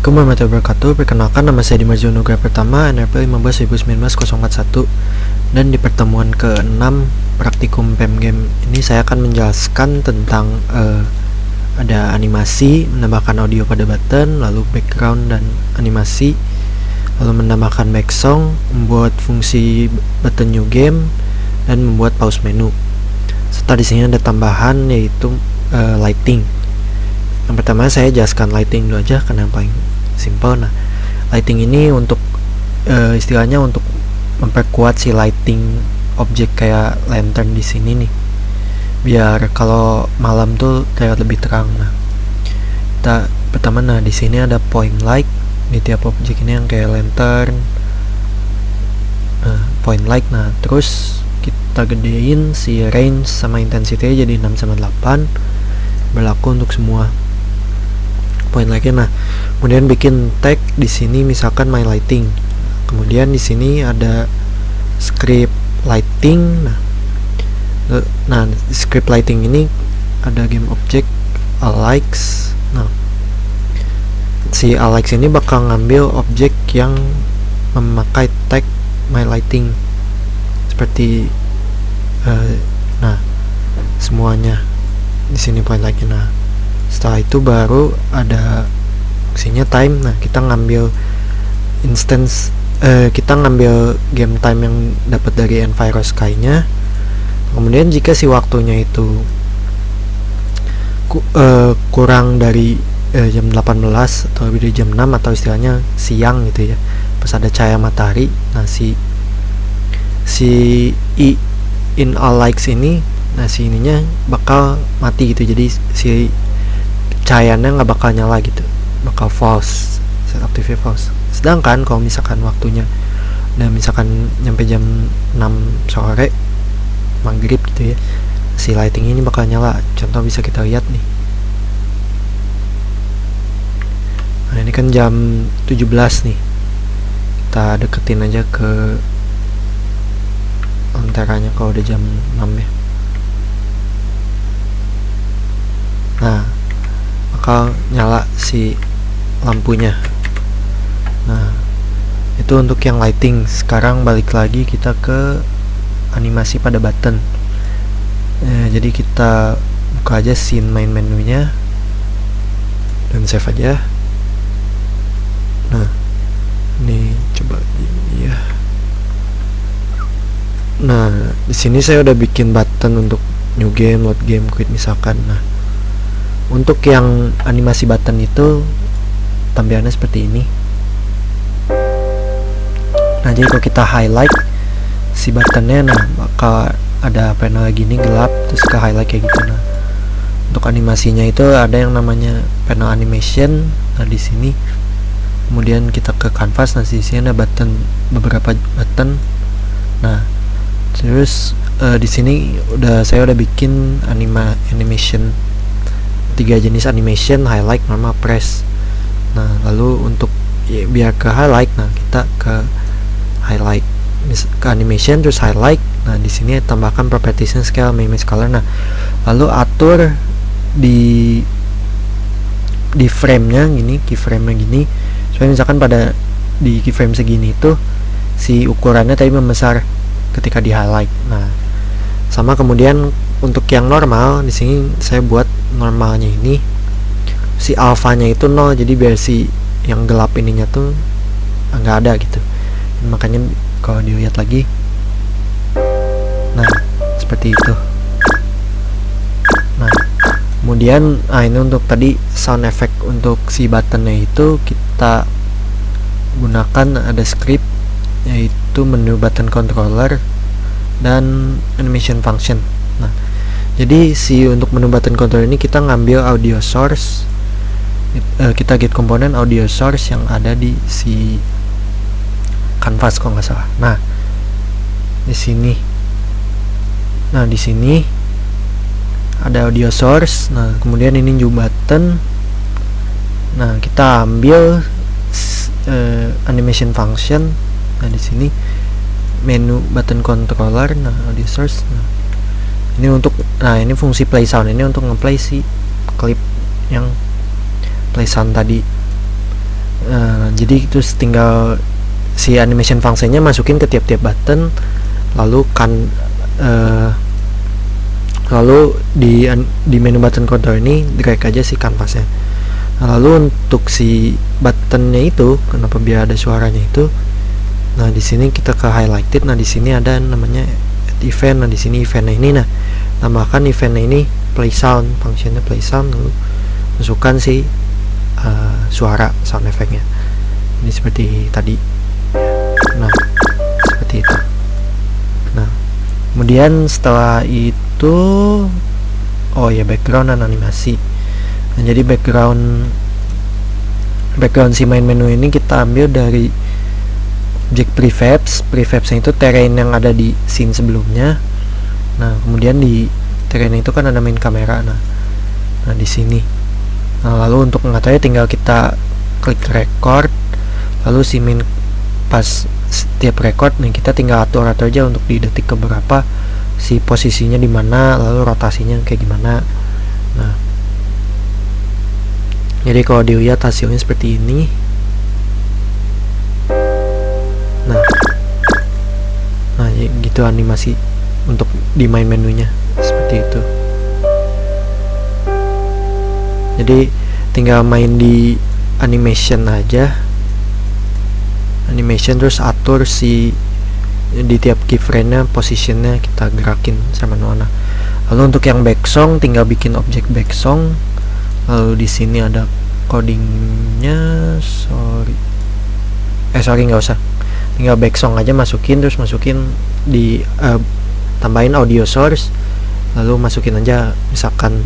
Assalamualaikum warahmatullahi wabarakatuh. Perkenalkan, nama saya Dimas Jonugra Pertama, NRP 15/2019-041. Dan di pertemuan ke-6 praktikum PEM ini saya akan menjelaskan tentang ada animasi, menambahkan audio pada button, lalu background dan animasi, lalu menambahkan back song, membuat fungsi button new game, dan membuat pause menu. Serta di sini ada tambahan yaitu lighting. Yang pertama saya jelaskan lighting dulu aja karena yang paling simple. Nah, lighting ini untuk istilahnya untuk memperkuat si lighting objek kayak lantern di sini nih, biar kalau malam tuh terlihat lebih terang. Nah, kita pertama, nah di sini ada point light di tiap objek ini yang kayak lantern, point light. Nah, terus kita gedein si range sama intensity jadi 6/8, berlaku untuk semua point light-nya. Nah, kemudian bikin tag di sini misalkan my lighting. Kemudian di sini ada script lighting. Nah, script lighting ini ada game object alikes. Nah, si alikes ini bakal ngambil objek yang memakai tag my lighting seperti nah semuanya di sini point light-nya. Nah, setelah itu baru ada fungsinya time. Nah, kita ngambil instance, kita ngambil game time yang dapat dari Enviro Sky-nya. Kemudian jika si waktunya itu kurang dari jam 18 atau lebih dari jam 6 atau istilahnya siang gitu ya, pas ada cahaya matahari, nah si i in all likes ini, nah si ininya bakal mati gitu. Jadi si cahayanya nggak bakal nyala gitu, bakal false, set active false. Sedangkan kalau misalkan waktunya udah misalkan nyampe jam 6 sore maghrib gitu ya, si lighting ini bakal nyala. Contoh bisa kita lihat nih. Nah, ini kan jam 17 nih, kita deketin aja ke antaranya kalau udah jam 6 ya. Nah, bakal nyala si lampunya. Nah, itu untuk yang lighting. Sekarang balik lagi kita ke animasi pada button. Jadi kita buka aja scene main menunya dan save aja. Nah, ini coba ini ya. Nah, di sini saya udah bikin button untuk new game, load game, quit misalkan. Nah, untuk yang animasi button itu tampilannya seperti ini. Nah, jadi kalau kita highlight si buttonnya, nah bakal ada panel gini gelap, terus ke highlight kayak gitu. Nah, untuk animasinya itu ada yang namanya panel animation. Nah, di sini kemudian kita ke canvas. Nah, di sini ada button, beberapa button. Nah, terus di sini saya udah bikin animation 3 jenis animation, highlight, normal, press. Nah, lalu untuk ya, biar ke highlight, nah kita ke highlight, ke animation terus highlight. Nah, di sini tambahkan propertiesnya scale, minimize color. Nah, lalu atur di frame-nya gini, keyframe-nya gini, supaya misalkan pada di keyframe segini itu si ukurannya tadi membesar ketika di highlight. Nah, sama kemudian untuk yang normal di sini saya buat normalnya ini si alfanya itu 0, jadi biar si yang gelap ininya tuh nggak ada gitu. Makanya kalau dilihat lagi, nah seperti itu. Nah, kemudian ini untuk tadi sound effect untuk si buttonnya itu kita gunakan ada script yaitu menu button controller dan animation function. Nah, jadi si untuk menu button controller ini kita ngambil audio source, kita get komponen audio source yang ada di si canvas kalau nggak salah. Nah, di sini, nah di sini ada audio source. Nah, kemudian ini new button. Nah, kita ambil animation function. Nah, di sini menu button controller. Nah, audio source. Nah, ini untuk, nah ini fungsi play sound, ini untuk ngeplay si klip yang play sound tadi. jadi terus tinggal si animation functionnya masukin ke tiap-tiap button, lalu lalu di menu button control ini drag aja si kanvasnya. Nah, lalu untuk si buttonnya itu, kenapa biar ada suaranya itu, nah di sini kita ke highlighted. Nah di sini ada namanya add event. Nah di sini eventnya ini, nah tambahkan eventnya ini play sound, functionnya play sound, lalu masukkan si suara sound effectnya. Ini seperti tadi. Nah seperti itu. Nah kemudian setelah itu, oh ya, background dan animasi. Nah, jadi background si main menu ini kita ambil dari objek prefabs. Prefabsnya itu terrain yang ada di scene sebelumnya. Nah kemudian di terrain itu kan ada main kamera. Nah di sini. Nah lalu untuk mengaturnya tinggal kita klik record, lalu si main pas setiap record nih kita tinggal atur aja untuk di detik keberapa si posisinya di mana, lalu rotasinya kayak gimana. Nah jadi kalau dilihat hasilnya seperti ini. Nah gitu animasi untuk di main menunya seperti itu. Jadi tinggal main di animation aja, animation, terus atur si di tiap keyframe-nya positionnya kita gerakin sama mana. Lalu untuk yang back song tinggal bikin objek back song. Lalu di sini ada codingnya, sorry nggak usah, tinggal back song aja masukin, terus masukin di tambahin audio source, lalu masukin aja misalkan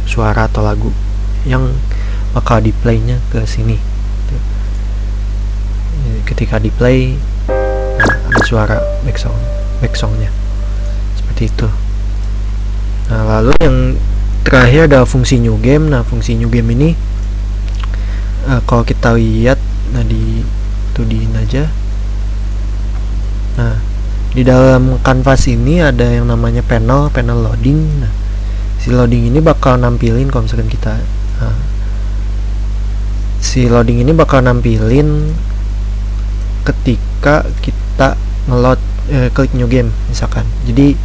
suara atau lagu yang bakal di play-nya ke sini. Ketika di play, nah, ada suara back songnya seperti itu. Nah lalu yang terakhir ada fungsi new game. Nah fungsi new game ini kalau kita lihat, nah di 2D aja. Nah di dalam kanvas ini ada yang namanya panel loading. Nah si loading ini bakal nampilin kalau misalkan kita ketika kita ngeload klik new game misalkan. Jadi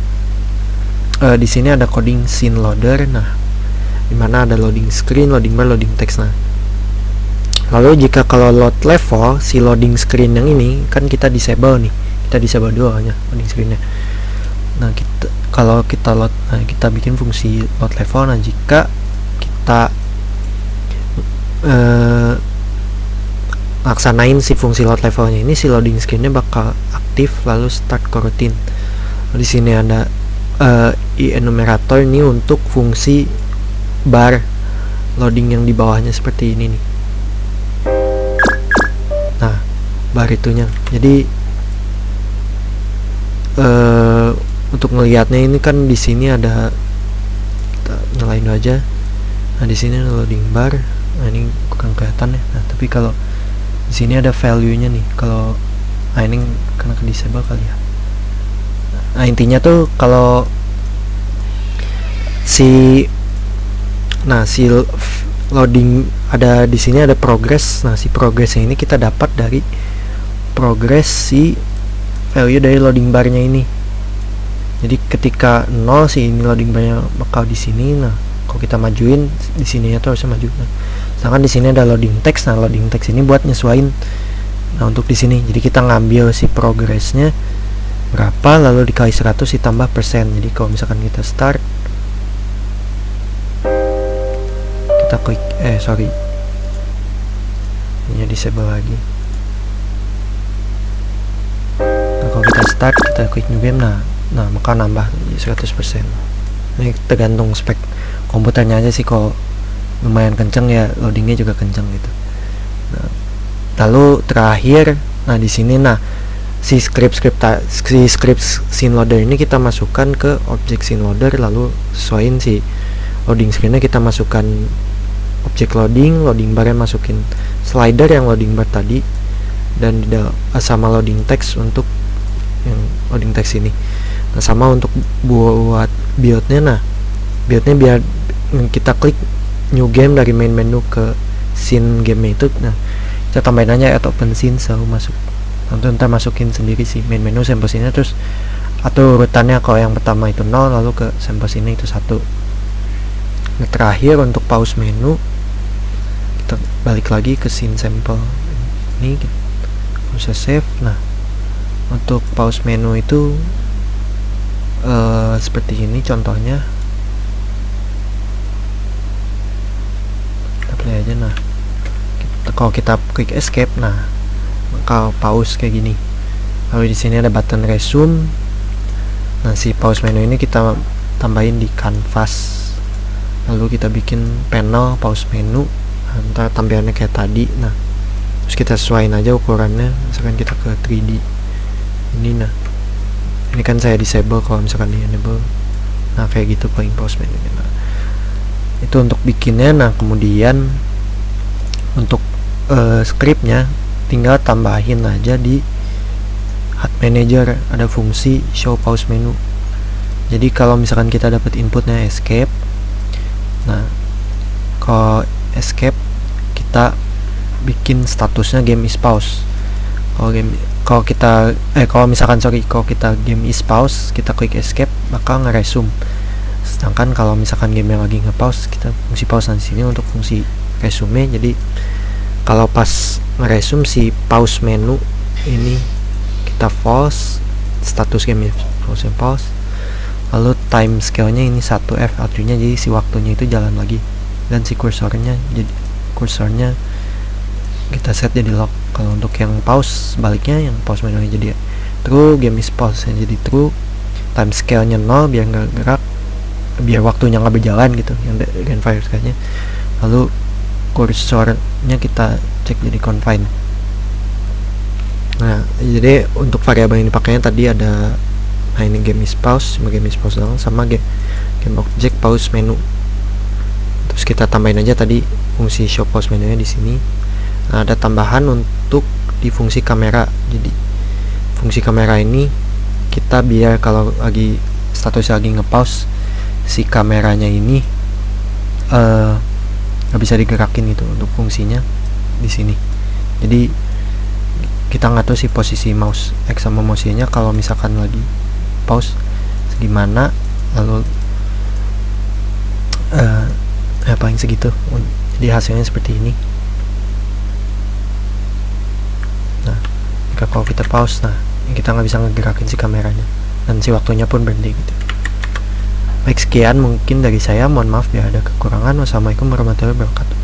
di sini ada coding scene loader. Nah dimana ada loading screen, loading bar, loading text. Nah lalu jika kalau load level, si loading screen yang ini kan kita disable nih, kita disable dulu hanya loading screennya. Nah kalau kita load, nah kita bikin fungsi load level. Nah jika kita laksanain si fungsi load levelnya ini, si loading screennya bakal aktif, lalu start coroutine. Di sini ada enumerator ini untuk fungsi bar loading yang di bawahnya seperti ini nih. Nah bar itunya. Jadi untuk ngelihatnya ini kan di sini ada, kita nyalain aja. Nah di sini ada loading bar. Nah ini kurang kelihatan ya. Nah tapi kalau di sini ada value-nya nih. Kalau ini karena ke disable kali ya. Nah intinya tuh kalau si loading ada di sini ada progress. Nah si progressnya ini kita dapat dari progress si value dari loading barnya ini. Jadi ketika 0 si ini loading barnya bakal di sini. Nah kalau kita majuin di sininya tuh harusnya maju. Nah, sedangkan di sini ada loading text. Nah loading text ini buat nyesuaiin. Nah untuk di sini jadi kita ngambil si progressnya berapa, lalu dikali 100 ditambah persen. Jadi kalau misalkan kita start, kita klik ini disable lagi. Nah kalau kita start, kita klik new game, nah maka nambah 100%. Ini tergantung spek komputernya aja sih. Kalau lumayan kenceng ya loadingnya juga kenceng gitu. Nah, lalu terakhir, nah di sini si script scene loader ini kita masukkan ke objek scene loader, lalu sesuaiin si loading screennya, kita masukkan objek loading barnya masukin slider yang loading bar tadi, dan sama loading text untuk yang loading text ini. Nah sama untuk buat buildnya. Nah buildnya biar kita klik new game dari main menu ke scene game itu. Nah Kita tambahin aja add open scene, selalu masuk. Nanti ntar masukin sendiri sih main menu sample scene, terus atau urutannya kalau yang pertama itu 0, lalu ke sample scene itu 1. Nah, terakhir untuk pause menu, kita balik lagi ke scene sample ini, kita bisa save. Nah, untuk pause menu itu seperti ini contohnya. Kita play aja. Nah, kalau kita klik escape, nah bakal pause kayak gini. Lalu di sini ada button resume. Nah, si pause menu ini kita tambahin di canvas. Lalu kita bikin panel pause menu. Ntar tampilannya kayak tadi. Nah, terus kita sesuaiin aja ukurannya. Misalkan kita ke 3D ini. Nah, ini kan saya disable, kalau misalkan di enable, nah kayak gitu paling pause menu. Nah, itu untuk bikinnya. Nah, kemudian untuk scriptnya tinggal tambahin aja di HUD manager, ada fungsi show pause menu. Jadi kalau misalkan kita dapat inputnya escape, nah kalau escape kita bikin statusnya game is pause. Kalau kita game is pause, kita klik escape bakal nge-resume. Sedangkan kalau misalkan game yang lagi nge-pause, kita fungsi pause di sini untuk fungsi resume. Jadi kalau pas nge-resume si pause menu ini kita false, status game is pause. Lalu time scale-nya ini 1F, artinya jadi si waktunya itu jalan lagi. Dan si kursornya kita set jadi lock. Kalau untuk yang pause, baliknya yang pause menu jadi true, game is pause yang jadi true, time scale nya 0 biar nggak gerak, biar waktunya nggak berjalan gitu, yang Genfire kayaknya. Lalu kursornya kita cek jadi confine. Nah, jadi untuk variabel yang dipakainya tadi ada, nah ini game is pause, doang, sama game object pause menu. Terus kita tambahin aja tadi fungsi show pause menunya di sini. Nah, ada tambahan untuk di fungsi kamera. Jadi fungsi kamera ini kita biar kalau lagi status lagi nge-pause, si kameranya ini nggak bisa digerakin gitu. Untuk fungsinya di sini. Jadi kita ngatur si posisi mouse X sama mouse Y nya kalau misalkan lagi pause gimana, lalu paling segitu. Jadi hasilnya seperti ini. Nah, kalau kita pause, nah kita nggak bisa ngegerakin si kameranya dan si waktunya pun berhenti gitu. Baik, sekian mungkin dari saya, mohon maaf ya ada kekurangan. Wassalamualaikum warahmatullahi wabarakatuh.